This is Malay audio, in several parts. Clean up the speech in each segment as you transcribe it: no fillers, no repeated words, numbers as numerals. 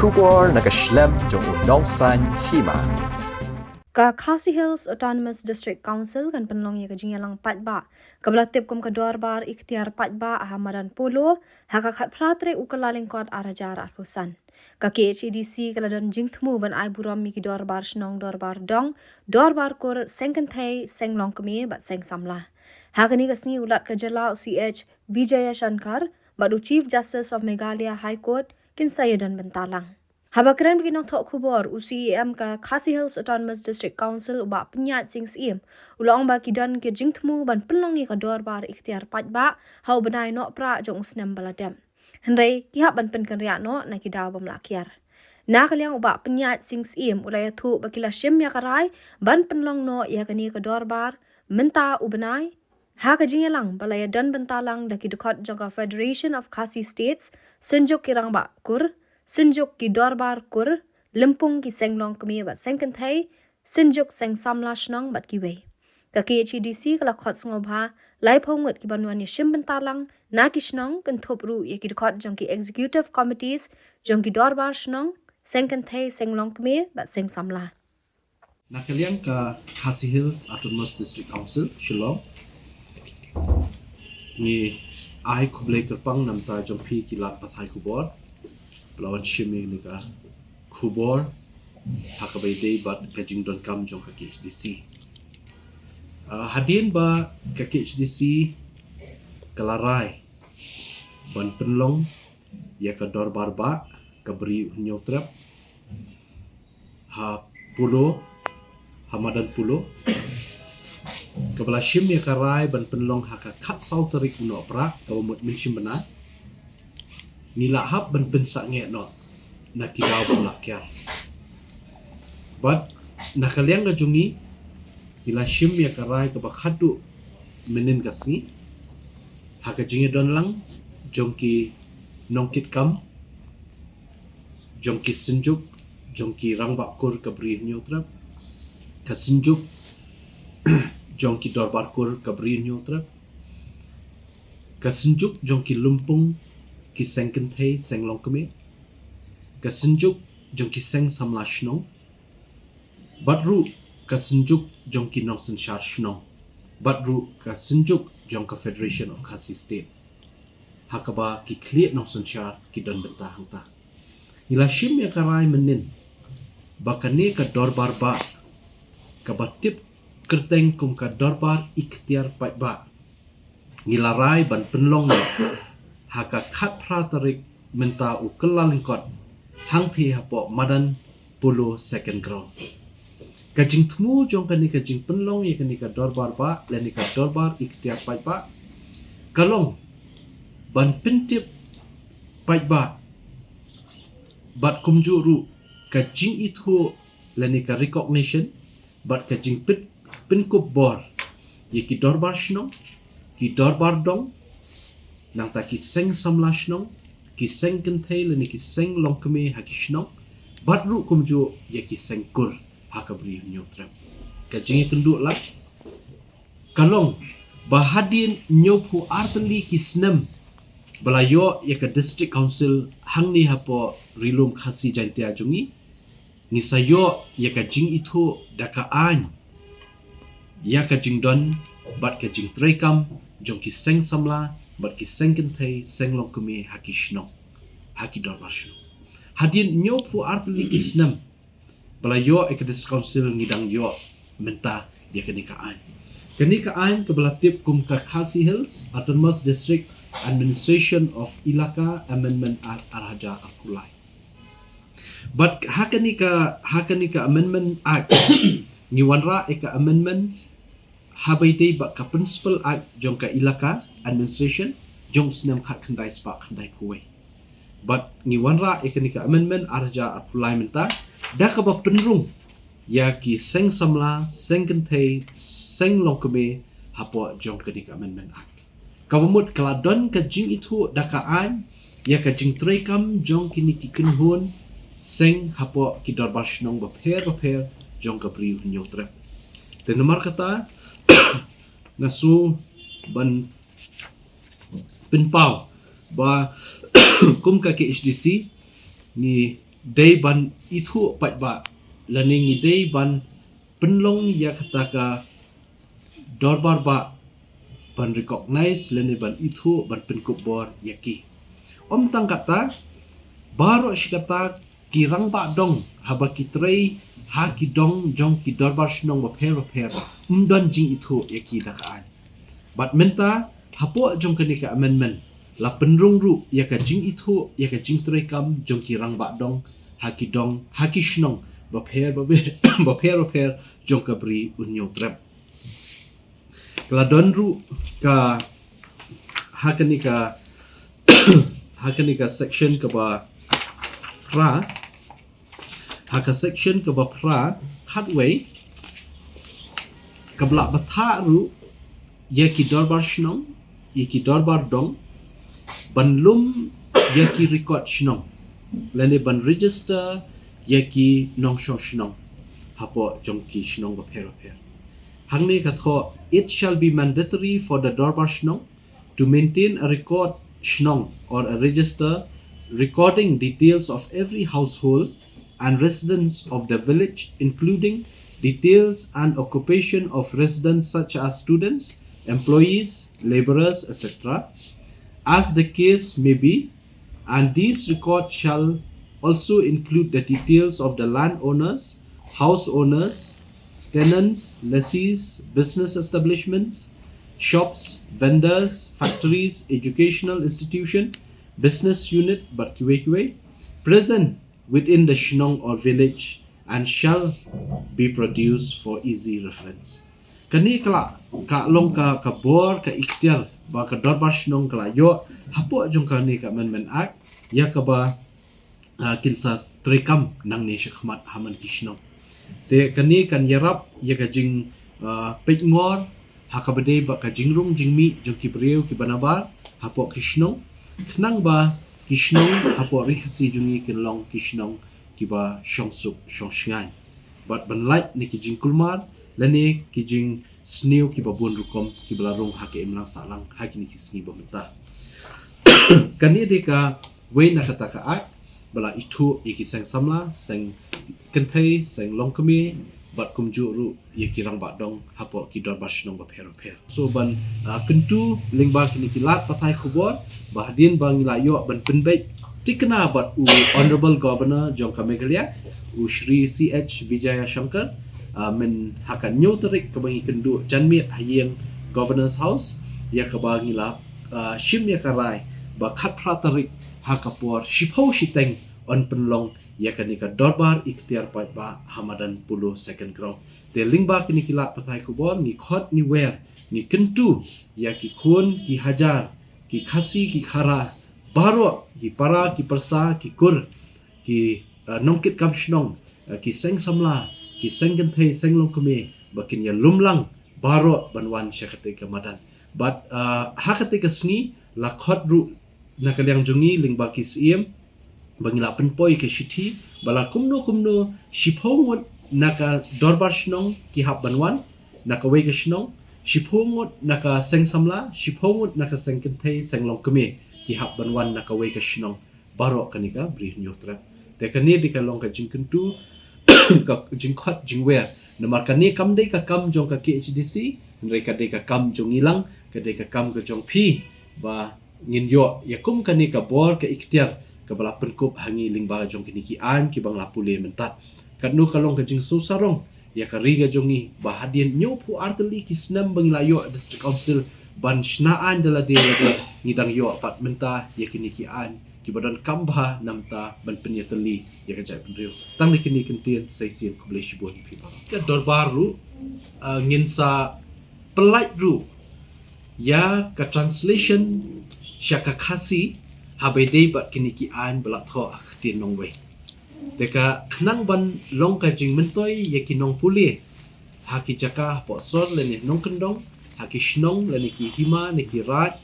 Kubor nakaslem jong unongsan hima. Ka Khasi Hills Autonomous District Council kan penlong ya kajing yalang patba kabla tip kum kedor bar ikhtiar patba ahamadan polo haka khat pratre ukalaling kod arajar arpusan ka KHDC kaladon jingthmu ban ai buram mi kidor bar snong dor bar dong dor bar kor sengkenthai senglong kemi bat seng samla hakani kasni ulat kajala CH Vijaya Shankar badu Chief Justice of Meghalaya High Court kin sayadan bentalang Habakran bikinong thok khubor UCEM ka Khasi Hills Autonomous District Council uba penyat sing sim ulong ba kidan ke jingthmu ban pelongi ka dor bar ikhtiar patba hau benai no pra jong usnam baladam hendai ki hab ban pen kan ria no na kidaw bam lakiar na kalyang uba penyat sing sim ulaya thu bakila shim ya karai ban penlong no ya kani ka dor bar menta ubenai ha ka jingelang balaya dan bentalang daki dekat jongka Federation of Khasi States senjuk kirang ba kur Sinjuk ki dorbar kur, lempung ki senglong kemi bat sengkenthai, sinjuk seng samla shnong bat ki wei. Ka KHDC kala khot ngobha, lai phongut ki banwan ni shim bentalang, na ki shnong kan thopru ye ki khot jong ki executive committees, jong ki dorbar shnong, sengkenthai senglong kemi bat seng samla. Nakaliang ka Khasi Hills Autonomous District Council, Shillong. Ni ai kublai kerpang namta jompi kilat pathai kubor. Pelawan shiming ni ka kubor hakabay day bat kajing don kam jong ka KHDC. Hadin ba ka KHDC kalaray ban penlong ya ka dorbar ba kabri nyotrap ha pulo hamadan pulo kabala shim ya karay ban penlong haka kat sautari kuno pra kabamut minshim bana nilahap ban pensak nge no nakidaw bang lakyar but nakaliang ga jungi nila shim ya karay kabakadu menin kasni haka jingi don lang jongki nongkit kam jongki sinjuk jongki rang bakur kabri nyotrap ka sinjuk jongki dor bakur kabri nyotrap ka sinjuk jongki lumpung ki sengkenthai senglong kemi kasenjuk jong ki seng samla shnong badru kasenjuk jong ki nongsen shar shnong badru kasenjuk jong ka Federation of Khasi State hakaba ki kliet nongsen shar ki don benta hangta ila shim ya karai menin bakane ka dorbar ba ka batip kerteng kum ka dorbar ikhtiar pai ba ngilarai ban penlong haka khat pratarik menta u kelalingkot hangthi hapo madan pulo second ground kajing thmu jong kani kajing penlong ye kani ka dorbar ba leni ka dorbar ikhtiar pai ba kalong ban pintip pai ba bat kumjuru kajing itu leni ka recognition bat kajing pinkup bor ye ki dorbar shnong ki dorbar dong nang ta ki seng samla shnong ki seng kenthai leni ki seng longkeme ha ki shnong badru kumju ye ki seng kur hakabri nyotrap ka jingi kenduk la kalong bahadin nyopu artli ki snem balayo ye ka district council hangni hapo rilum khasi jantia jungi ni sayo ye ka jing itu daka an ya ka jing don bat ka jing trekam jong ki seng samla bat ki seng kenthai seng long kumi haki shnong haki dorbar shnong hadin nyopu artli isnam bala yo ekadis council ngidang yo menta dia kenikaan ke belatip kum ka Khasi Hills Autonomous District Administration of Ilaka Amendment Act Arhaja Akulai but hakanika Amendment Act ni wanra eka amendment habai day ba ka principal act jong ka ilaka administration jong snem khat khandai spa khandai kuwe but ni wanra ekanika amendment arja apply menta da ka ba penrung ya ki seng samla seng kenthai seng longkeme hapo jong kanika amendment act ka bumut kaladon ka jing itu da ka an ya ka jing trekam jong kini ki kunhun seng hapo ki dorbar shnong ba pher jong ka priu nyotre te nomor kata nasu ban pinpau ba kum ka KHDC ni day ban itu pat ba learning day ban penlong ya kataka dorbar ba ban recognize learning ban itu ban penkup bor yaki tang kata baro shikata kirang ba dong haba kitrei ha ki dong jong ki dorbar shnong ba pher umdan jing itu yaki dakaan bat menta hapo jong kanika amendment la penrung ru ya ka jing itu ya ka jing trei kam jong kirang ba dong haki dong haki shnong ba pher jong ka bri unyo trap kala don ru ka hakanika section ka ba pra haka section ka ba pra khatway kabla batha ru ya ki dorbar shnong ya ki dorbar dong banlum ya ki record shnong lene ban register ya ki nong shnong hapo jong ki shnong ba pher hangne ka tho it shall be mandatory for the dorbar shnong to maintain a record shnong or a register recording details of every household and residents of the village, including details and occupation of residents such as students, employees, laborers, etc., as the case may be, and these records shall also include the details of the landowners, house owners, tenants, lessees, business establishments, shops, vendors, factories, educational institution, business unit, but QA, present within the shnong or village and shall be produced for easy reference. Kani kala ka long ka bor ka ikhtiar ba ka dorbar shnong kala yo hapo jong kani ka amendment act ya ka ba kinsa trekam nang ni shakmat haman ki shnong. Te kani kan yarap ya ka jing pekngor hakabade ba ka jingrung jingmi jong ki breu ki banabar hapo ki shnong knang ba kishnong hapo rikasi jungi kinlong kishnong kiba shongsuk shongshngai but banlait ni kijing kulmar lani kijing sniu kiba bun rukom kibla rong hake imlang salang hakini kisni bomenta kani deka we na kata ka ak bala itu iki sang samla sang kentai sang longkami bat kumju ru ye kirang ba dong hapo ki dor bashnong ba pher so ban kentu lingba kini kilat patai khobor bahdin bang layo ban penbek tikna bat u honorable governor Jongka Meghalaya u Shri CH Vijaya Shankar men hakan nyotarik kabangi kendu janmit hayeng governor's house ya kabangi la shim ya karai ba khat pratarik hakapor shipau shiteng on penlong ya kanika dorbar ikhtiar pai ba hamadan pulo second ground te lingba kini kilat patai kubon ni khot ni wer ni kentu ya ki khun ki hajar ki khasi ki khara baro ki para ki persa ki kur ki nongkit kam shnong ki seng samla ki seng genthe seng longkome bakin ya lumlang baro banwan syakate kamadan but hakate kasni la khot ru nakalyang jungi lingba ki sim bangila penpoi ke shithi bala kumno shipong naka dorbar shnong ki hab banwan naka we ke shnong shipong naka seng samla shipong naka seng kentei seng longkeme ki hab banwan naka we ke shnong baro kanika bri nyotra te kani dikalong ka jingkentu ka jingkhat jingwer namar kani kam dei ka kam jong ka KHDC ndrei ka dei ka kam jong ilang ka dei ka kam ka jong phi ba ngin yo yakum kani ka bor ka ikhtiar kabala penkup hangi lingba jong kiniki an ki bang lapule mentat kanu kalong ka jing susarong ya kariga jongi bahadian nyopu arteli kisnam bangilayo district council ban shnaan dala de ngidang yo apartmenta ya kiniki an ki badan kambha namta ban penyateli ya ka jai penriu tang ni kini kentien saisin kubleshi bon pipa ka dorbar ru nginsa pelait ru ya ka translation syaka khasi habai dei bat kiniki an belak tho tin nong we deka khnang ban long ka jing mentoi ye kinong puli haki jaka po sor le ni nong kendong haki shnong le ni ki hima ni ki rat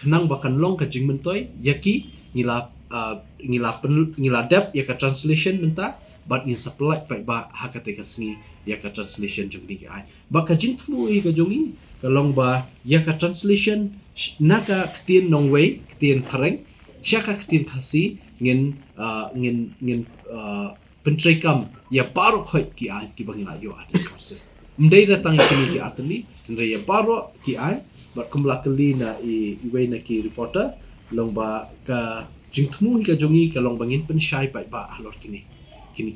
khnang bakan long ka jing mentoi yaki ngila dep ya ka translation menta but in supply pai ba hakate ka sngi ya ka translation jong ni ki ai ba ka jing thmu i ka jongi ka long ba ya ka translation naka tin nong we tin thareng syaka tin khasi ngin pentrikam ya baru khoi ki ai ki bangila yo artist council mdei datang ki atli ndre ya baru ki ai bar kumla kali na iwe na ki reporter lomba ka jingtmu ka jongi ka long bangin pen shai pai ba halor kini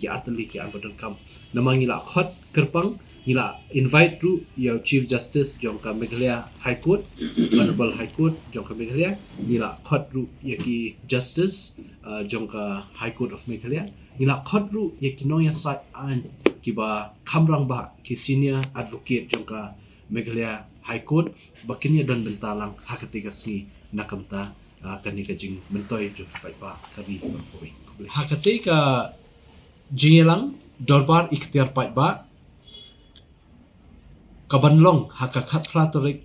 ki atli ki an kam namangila khot kerpang ngila invite ru ya chief justice jongka Meghalaya High Court honorable High Court jongka Meghalaya ngila khot ru ya ki justice jongka High Court of Meghalaya ngila khot ru ya ki noya sai an ki ba khamrang ba ki senior advocate jongka Meghalaya High Court bakinya dan bentalang hakati kasni nakamta kani ka jing mentoy jongka pai ba kari berkoi hakati ka jingelang dorbar ikhtiar pai ba kabanlong haka khatratorik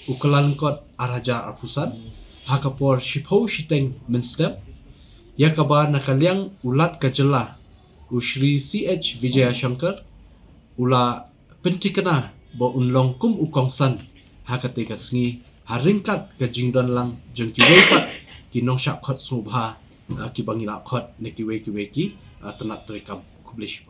ukalan kot araja apusan haka por shipho shiteng menstep yakaba nakaliang ulat kajela Shri CH Vijaya Shankar ula pentikana bo unlong kum ukongsan haka teka sngi haringkat ka jingdan lang jengki weipat kinong syak khot subha ki bangila khot neki ki tenat rekam kublish